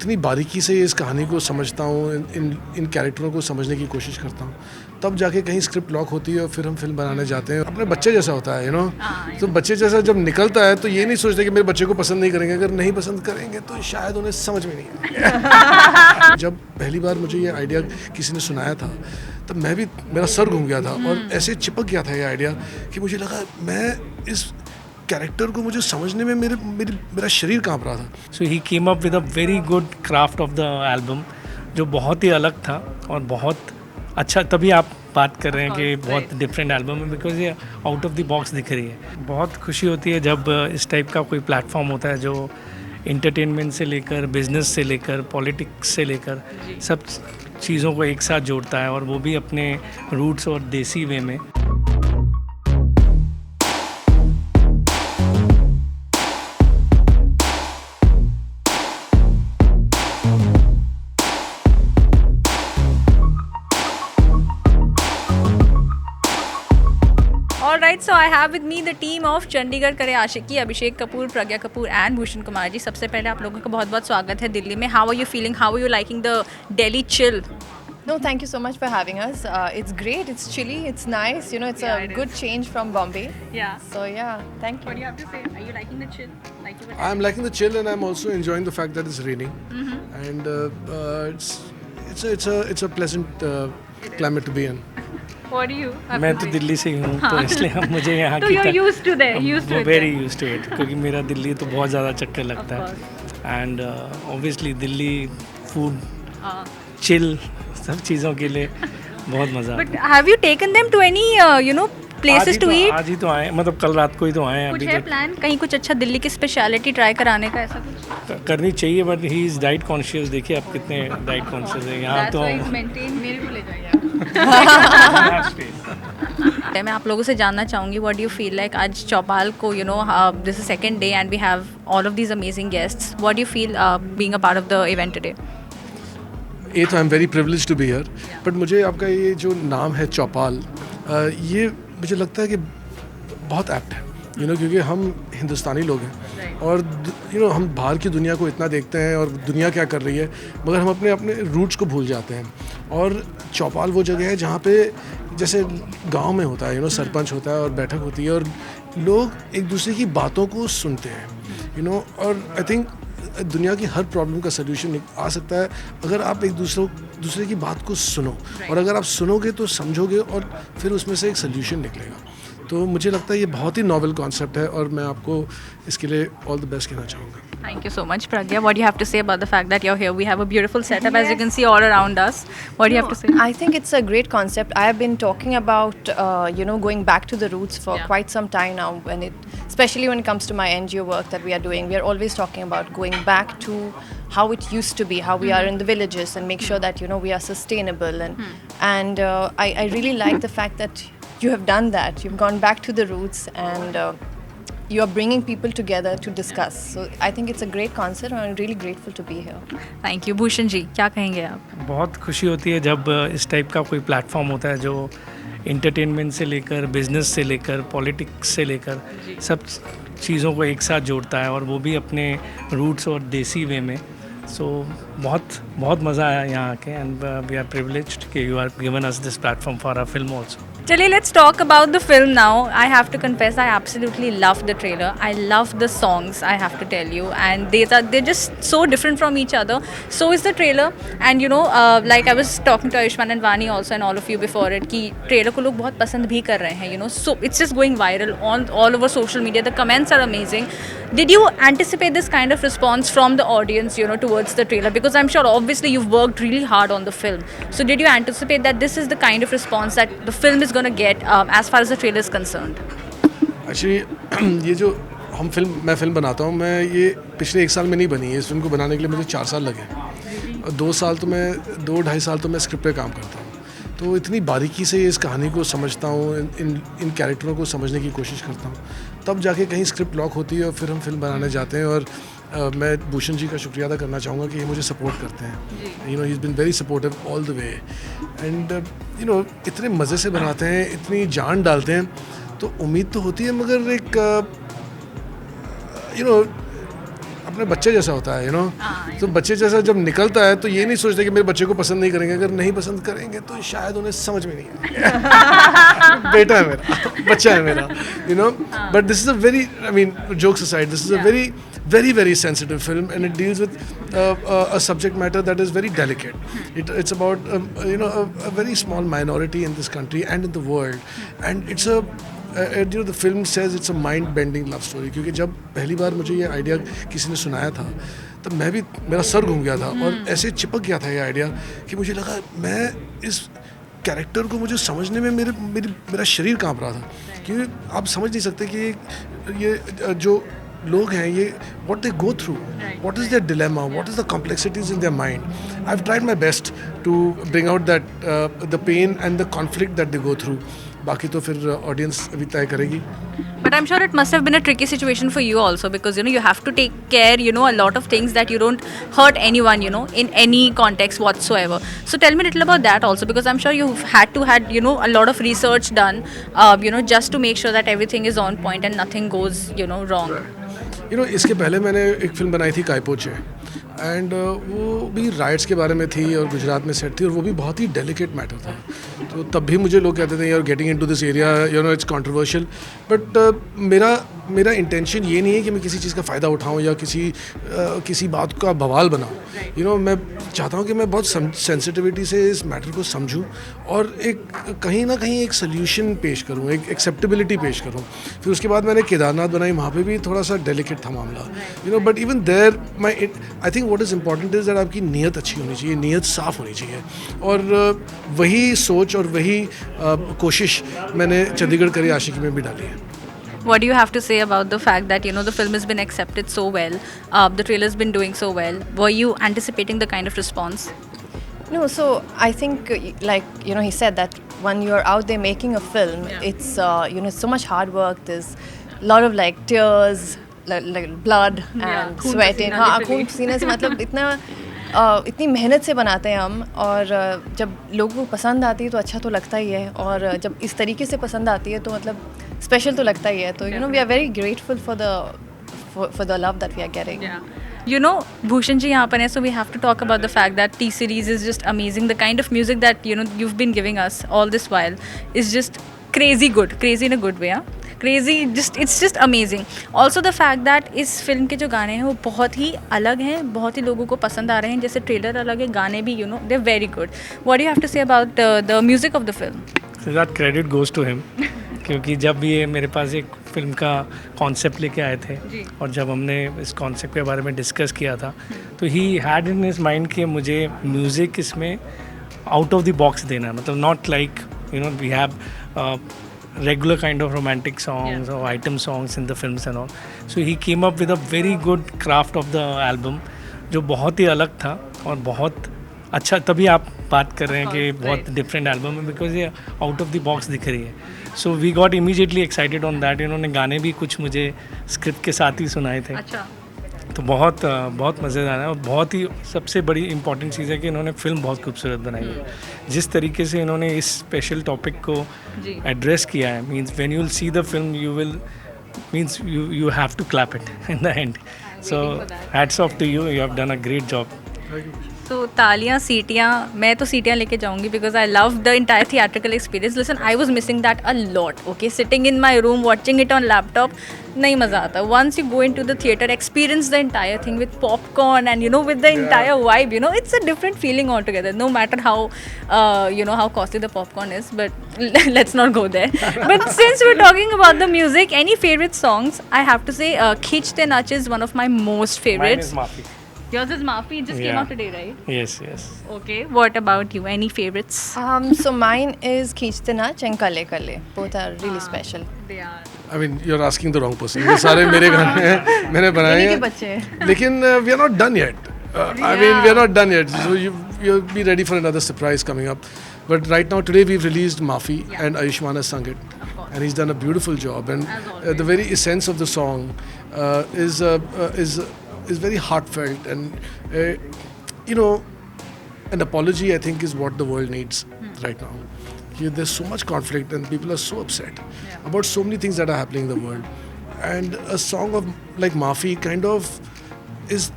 इतनी बारीकी से इस कहानी को समझता हूँ, इन कैरेक्टरों को समझने की कोशिश करता हूँ, तब जाके कहीं स्क्रिप्ट लॉक होती है और फिर हम फिल्म बनाने जाते हैं। अपने बच्चे जैसा होता है, तो बच्चे जैसा जब निकलता है तो ये नहीं सोचते कि मेरे बच्चे को पसंद नहीं करेंगे। अगर नहीं पसंद करेंगे तो शायद उन्हें समझ में नहीं आए। जब पहली बार मुझे ये आइडिया किसी ने सुनाया था तब मेरा सर घूम गया था और ऐसे चिपक गया था ये आइडिया कि मुझे लगा मैं इस कैरेक्टर को मुझे समझने में मेरा शरीर कांप रहा था। So he came up with a very good craft of the album, जो बहुत ही अलग था और बहुत अच्छा। तभी आप बात कर रहे हैं कि बहुत डिफरेंट एल्बम है, बिकॉज ये आउट ऑफ द बॉक्स दिख रही है। बहुत खुशी होती है जब इस टाइप का कोई प्लेटफॉर्म होता है जो इंटरटेनमेंट से लेकर बिजनेस से लेकर पॉलिटिक्स से लेकर सब चीज़ों को एक साथ जोड़ता है, और वो भी अपने रूट्स और देसी वे में। Alright, so I have with me the team of Chandigarh करे आशिकी, अभिषेक कपूर, प्रज्ञा कपूर and भूषण कुमार जी। सबसे पहले आप लोगों का बहुत बहुत स्वागत है दिल्ली में। How are you feeling? How are you liking the Delhi chill? No, thank you so much for having us. It's great, it's chilly, it's nice, it's a good change from Bombay. Yeah. So yeah, thank you. What do you have to say? Are you liking the chill? I'm liking the chill and I'm also enjoying the fact that it's raining. And it's a pleasant climate to be in. What do you have मैं to तो say? Delhi से ही हूँ, तो इसलिए हम मुझे यहाँ तो की you're used to it very there. Used to it, क्योंकि मेरा दिल्ली तो बहुत ज़्यादा चक्कर लगता है। And obviously Delhi food chill सब चीज़ों के लिए बहुत मज़ा But आता है। have you taken them to any places to eat? आज ही तो आए, मतलब कल रात को ही तो आए हैं। कुछ अभी है तक प्लान कहीं कुछ अच्छा दिल्ली की स्पेशलिटी ट्राई कराने का, ऐसा कुछ? करनी चाहिए, but he is diet conscious. देखिए आप कितने डाइट कॉन्शियस है यहाँ तो। मेरे को ले जाइए। मैं आप लोगों से जानना चाहूँगी, what do you feel like आज चौपाल को this is second day and we have all of these amazing guests, what do you feel being a part of the event today? ये तो I am very privilege to be here, but मुझे आपका ये जो नाम है चौपाल, ये मुझे लगता है कि बहुत एप्ट है, क्योंकि हम हिंदुस्तानी लोग हैं और हम बाहर की दुनिया को इतना देखते हैं और दुनिया क्या कर रही है, मगर हम अपने रूट्स को भूल जाते हैं। और चौपाल वो जगह है जहाँ पे जैसे गांव में होता है, सरपंच होता है और बैठक होती है और लोग एक दूसरे की बातों को सुनते हैं, और आई थिंक दुनिया की हर प्रॉब्लम का सलूशन आ सकता है अगर आप एक दूसरे की बात को सुनो, और अगर आप सुनोगे तो समझोगे और फिर उसमें से एक सलूशन निकलेगा। तो मुझे लगता है ये बहुत ही नॉवेल कॉन्सेप्ट है और मैं आपको इसके लिए ऑल द बेस्ट कहना चाहूँगा। Thank you so much, Pragya. What do you have to say about the fact that you're here? We have a beautiful setup, as you can see all around us. What do you have to say? I think it's a great concept. I have been talking about, going back to the roots for quite some time now. Especially when it comes to my NGO work that we are doing, we are always talking about going back to how it used to be, how we are in the villages, and make sure that we are sustainable. And I really like the fact that you have done that. You've gone back to the roots and. You are bringing people together to discuss. So I think it's a great concept and I'm really grateful to be here. Thank you. Bhushan ji, क्या कहेंगे आप? बहुत खुशी होती है जब इस type का कोई प्लेटफॉर्म होता है जो इंटरटेनमेंट से लेकर बिजनेस से लेकर पॉलिटिक्स से लेकर सब चीज़ों को एक साथ जोड़ता है, और वो भी अपने रूट्स और देसी वे में। सो बहुत मज़ा आया यहाँ आके, एंड वी आर प्रिविलेज्ड कि you are given us this platform for our film also. चलिए, let's talk about the film now. I have to confess, I absolutely love the trailer. I love the songs, I have to tell you, and they're just so different from each other. So is the trailer, and like I was talking to Ayushman and Vani also and all of you before it, कि trailer को लोग बहुत पसंद भी कर रहे हैं, so it's just going viral all over social media. The comments are amazing. Did you anticipate this kind of response from the audience, towards the trailer? Because I'm sure, obviously, you've worked really hard on the film. So did you anticipate that this is the kind of response that the film is going to get as far as the trailer is concerned? Actually, ये जो मैं film बनाता हूँ, मैं ये पिछले 1 साल में नहीं बनी है। इस फिल्म को बनाने के लिए मुझे 4 साल लगे, और 2-2.5 साल तो मैं स्क्रिप्ट पे काम करता हूँ। तो इतनी बारीकी से इस कहानी को समझता हूँ, इन कैरेक्टरों को समझने की कोशिश करता हूँ, तब जाके कहीं स्क्रिप्ट लॉक होती है और फिर हम फिल्म बनाने जाते हैं। और मैं भूषण जी का शुक्रिया अदा करना चाहूँगा कि ये मुझे सपोर्ट करते हैं। He is been very supportive all the way, and इतने मज़े से बनाते हैं, इतनी जान डालते हैं, तो उम्मीद तो होती है, मगर एक अपने बच्चे जैसा होता है, तो बच्चे जैसा जब निकलता है तो ये नहीं सोचते कि मेरे बच्चे को पसंद नहीं करेंगे, अगर नहीं पसंद करेंगे तो शायद उन्हें समझ में नहीं आए। बेटा है मेरा, बच्चा है मेरा, but this is a very, I mean jokes aside, this is a very sensitive film, and it deals with a subject matter that is very delicate. It's about a very small minority in this country and in the world, and it's the film says it's a mind-bending love story. क्योंकि जब पहली बार मुझे ये idea किसी ने सुनाया था तब मेरा सर घूम गया था और ऐसे चिपक गया था ये आइडिया कि मुझे लगा मैं इस कैरेक्टर को मुझे समझने में मेरा शरीर कांप रहा था, क्योंकि आप समझ नहीं सकते कि ये जो लोग हैं, ये what they go through, what is their dilemma, what is the complexities in their mind. I've tried my best to bring out that the pain and the conflict that they go through. बाकी तो फिर audience अभी तय करेगी. But I'm sure it must have been a tricky situation for you also, because you have to take care a lot of things that you don't hurt anyone in any context whatsoever. So tell me a little about that also, because I'm sure you've had a lot of research done just to make sure that everything is on point and nothing goes wrong. इसके पहले मैंने एक film बनाई थी Kai Po Che, and वो भी rights के बारे में थी और गुजरात में सेट थी, और वो भी बहुत ही डेलिकेट मैटर था. तो तब भी मुझे लोग कहते थे यार getting into this area it's controversial, but मेरा इंटेंशन ये नहीं है कि मैं किसी चीज़ का फ़ायदा उठाऊं या किसी बात का बवाल बनाऊं. मैं चाहता हूं कि मैं बहुत सेंसिटिविटी से इस मैटर को समझूं और कहीं ना कहीं एक सोल्यूशन पेश करूं, एक एक्सेप्टेबिलिटी पेश करूं. फिर उसके बाद मैंने केदारनाथ बनाई, वहाँ पे भी थोड़ा सा डेलिकेट था मामला, but even there I think what is important is that आपकी नीयत अच्छी होनी चाहिए, नीयत साफ़ होनी चाहिए, और वही सोच और वही कोशिश मैंने चंडीगढ़ करी आशिकी में भी डाली है. What do you have to say about the fact that the film has been accepted so well, the trailer has been doing so well? Were you anticipating the kind of response? No, so I think like he said that when you're out there making a film, it's it's so much hard work. There's a lot of like tears, like blood and sweating. हाँ, खून पसीने से मतलब इतनी मेहनत से बनाते हैं हम, और जब लोगों को पसंद आती है तो अच्छा तो लगता ही है, और जब इस तरीके से पसंद आती है तो मतलब स्पेशल तो लगता ही है. तो we are very grateful for the love that we are getting. Bhushan ji यहाँ पर है, so we have to talk about the fact that T-Series is just amazing. The kind of music that you've been giving us all this while is just crazy good, crazy in a good way. Crazy, it's just amazing. Also the fact that इस film के जो गाने हैं वो बहुत ही अलग हैं, बहुत ही लोगों को पसंद आ रहे हैं. जैसे ट्रेलर अलग है, गाने भी they're very good. What do you have to say about the music of the film? So that credit goes to him. क्योंकि जब ये मेरे पास एक फिल्म का कॉन्सेप्ट लेके आए थे और जब हमने इस कॉन्सेप्ट के बारे में डिस्कस किया था, तो he had in his mind कि मुझे म्यूज़िक इसमें आउट ऑफ द बॉक्स देना है, मतलब not like we have regular kind of romantic songs or item songs in the films and all. So he came up with a very good craft of the album जो बहुत ही अलग था और बहुत अच्छा. तभी आप बात कर रहे हैं कि बहुत डिफरेंट एल्बम है, बिकॉज ये आउट ऑफ द बॉक्स दिख रही है. So we got immediately excited on that. इन्होंने गाने भी कुछ मुझे स्क्रिप्ट के साथ ही सुनाए थे. अच्छा. तो बहुत मज़ेदार है, और बहुत ही सबसे बड़ी इंपॉर्टेंट चीज़ है कि इन्होंने फिल्म बहुत खूबसूरत बनाई है. जिस तरीके से इन्होंने इस स्पेशल टॉपिक को एड्रेस किया है, means when you will see the film you have to clap it in the end. So hats off to you have done a great job. तो तालियां, सीटियां, मैं तो सीटियां लेके जाऊंगी because I love the entire theatrical experience. Listen, I was missing that a lot. Okay, sitting in my room watching it on laptop, नहीं मज़ा आता. Once you go into the theater, experience the entire thing with popcorn and with the entire vibe. It's a different feeling altogether. No matter how how costly the popcorn is, but let's not go there. But since we're talking about the music, any favorite songs? I have to say, Khichte Nach is one of my most favorites. Mine is Maafi. Yours is Maafi. It just came out today, right? Yes. Okay. What about you? Any favorites? So mine is Khichte Nach and Kalle Kalle. Both are really special. They are. I mean, you're asking the wrong person. ये सारे मेरे गाने हैं, मैंने बनाए इन्हीं के हैं. बच्चे हैं. लेकिन we are not done yet. I mean, we are not done yet. So you'll be ready for another surprise coming up. But right now, today we've released Maafi, and Ayushmann has sung it, and he's done a beautiful job. And the very essence of the song is very heartfelt, and an apology, I think, is what the world needs right now. There's so much conflict and people are so upset about so many things that are happening in the world, and a song like Maafi kind of is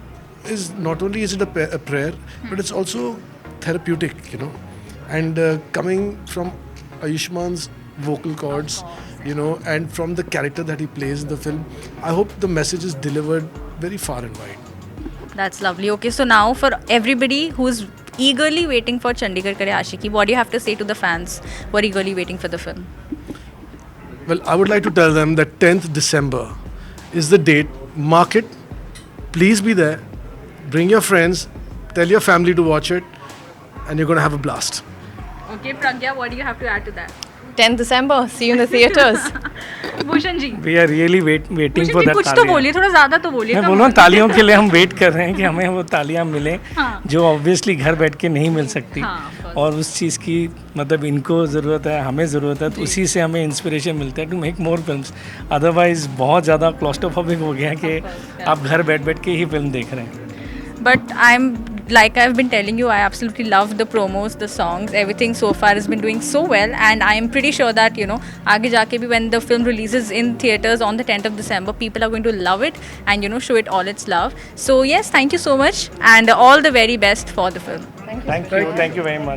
not only is it a prayer, but it's also therapeutic, you know. And coming from Ayushman's vocal cords, you know, and from the character that he plays in the film, I hope the message is delivered very far and wide. That's lovely. Okay, so now for everybody who's eagerly waiting for Chandigarh Kare Aashiki, what do you have to say to the fans who are eagerly waiting for the film? Well, I would like to tell them that 10th December is the date. Mark it. Please be there. Bring your friends. Tell your family to watch it. And you're going to have a blast. Okay, Pragya, what do you have to add to that? 10th December, see you in the theatres. Bhushan ji, we are really waiting Bhushan for ji that कुछ तो बोलिए, थोड़ा ज़्यादा तो बोलिए. मैं come बोल रहा हूँ on. तालियों के लिए हम वेट कर रहे हैं कि हमें वो तालियां मिले हाँ. जो ऑब्वियसली घर बैठ के नहीं मिल सकती. हाँ, of course. और उस चीज़ की मतलब इनको ज़रूरत है, हमें ज़रूरत है, तो उसी से हमें इंस्पिरेशन मिलता है to make more films. Otherwise बहुत ज़्यादा क्लॉस्ट्रोफोबिक हो गया कि आप घर बैठ बैठ के ही फिल्म देख रहे हैं. But like I've been telling you, I absolutely love the promos, the songs, everything so far has been doing so well, and I am pretty sure that, you know, aage jaake bhi when the film releases in theaters on the 10th of December, people are going to love it and, you know, show it all its love. So yes, thank you so much and all the very best for the film. Thank you very much.